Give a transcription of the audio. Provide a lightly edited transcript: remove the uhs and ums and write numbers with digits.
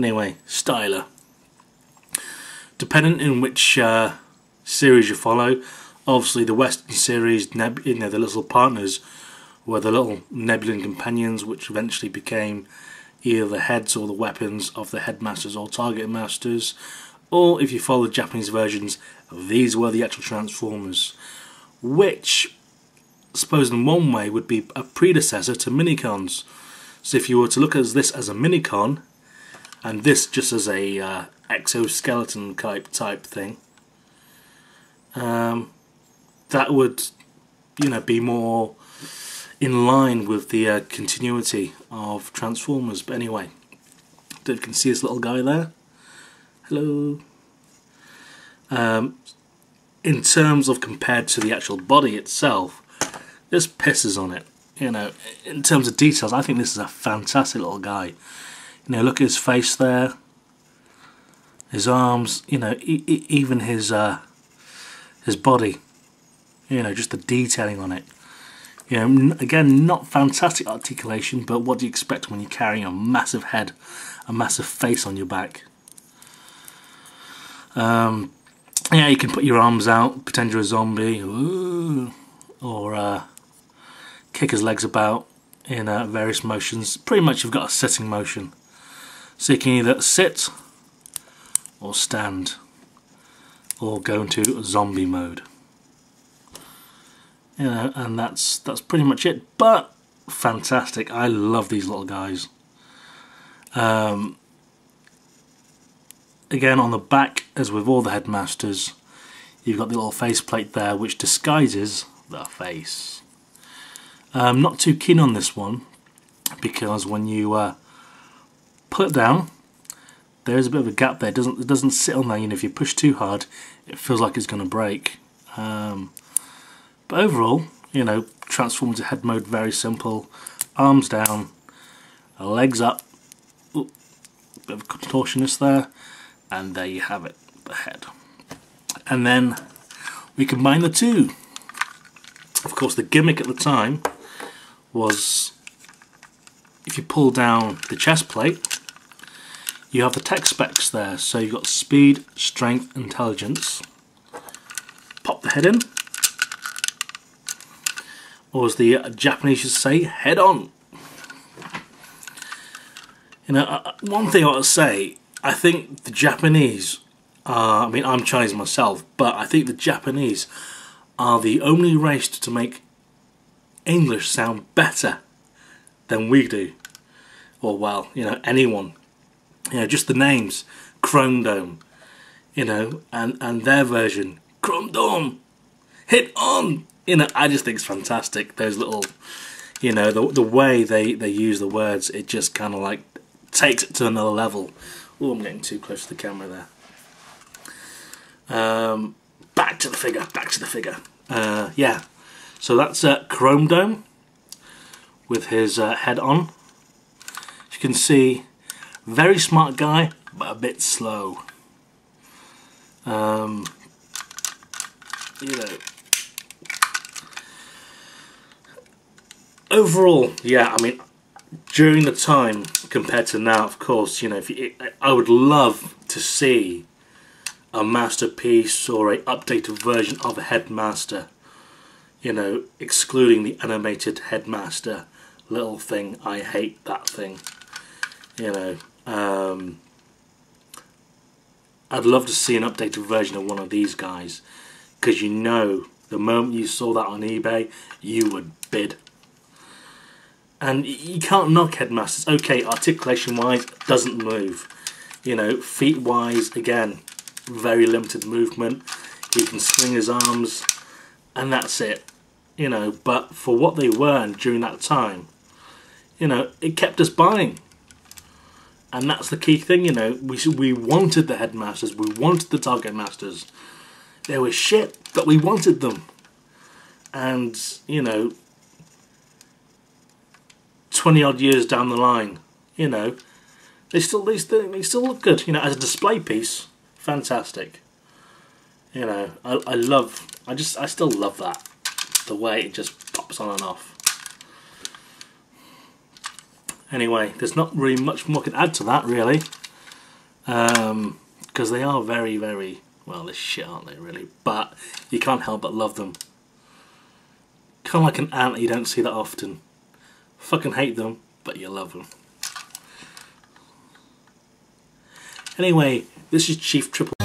Anyway, styler. Depending on which series you follow, obviously the Western series, the little partners were the little Nebulan companions, which eventually became either the heads or the weapons of the headmasters or target masters. Or if you follow the Japanese versions, these were the actual Transformers, which I suppose in one way would be a predecessor to minicons. So if you were to look at this as a minicon, and this just as a exoskeleton type thing, that would, be more in line with the continuity of Transformers. But anyway, you can see this little guy there. Hello. In terms of compared to the actual body itself, this pisses on it. In terms of details, I think this is a fantastic little guy. Look at his face there, his arms. Even his body. Just the detailing on it. Again, not fantastic articulation, but what do you expect when you're carrying a massive head, a massive face on your back? Yeah, you can put your arms out, pretend you're a zombie, or kick his legs about in various motions. Pretty much you've got a sitting motion. So you can either sit, or stand, or go into zombie mode. And that's pretty much it. But fantastic, I love these little guys. Again, on the back, as with all the headmasters, you've got the little faceplate there which disguises the face. I'm not too keen on this one because when you pull it down, there is a bit of a gap there. It doesn't sit on there. If you push too hard, it feels like it's going to break. But overall, transform into head mode, very simple. Arms down, legs up. Ooh, bit of a contortionist there. And there you have it, the head. And then we combine the two. Of course, the gimmick at the time was if you pull down the chest plate, you have the tech specs there. So you've got speed, strength, intelligence. Pop the head in. Or as the Japanese should say, head on. One thing I want to say, I think the Japanese are, I'm Chinese myself, but I think the Japanese are the only race to make English sound better than we do. Or, well, anyone. Just the names, Chromdome, and their version, Chromdome, hit on. I just think it's fantastic. Those little, the way they use the words, it just kind of like takes it to another level. Oh, I'm getting too close to the camera there. Back to the figure. Yeah, so that's Chromdome with his head on. As you can see, very smart guy, but a bit slow. Overall, yeah, during the time compared to now, of course, I would love to see a masterpiece or a updated version of a Headmaster, excluding the animated Headmaster little thing. I hate that thing. I'd love to see an updated version of one of these guys, because the moment you saw that on eBay, you would bid. And you can't knock Headmasters. Okay, articulation-wise, doesn't move. Feet-wise, again, very limited movement. He can swing his arms, and that's it. But for what they were during that time, it kept us buying. And that's the key thing, we wanted the Headmasters, we wanted the Target Masters. They were shit, but we wanted them. And, 20 odd years down the line, they still look good. As a display piece, fantastic. I still love that, the way it just pops on and off. Anyway, there's not really much more I can add to that, really. because they are very, very, well, they're shit, aren't they, really? But you can't help but love them. Kind of like an ant, you don't see that often. Fucking hate them, but you love them. Anyway, this is Chief Triple.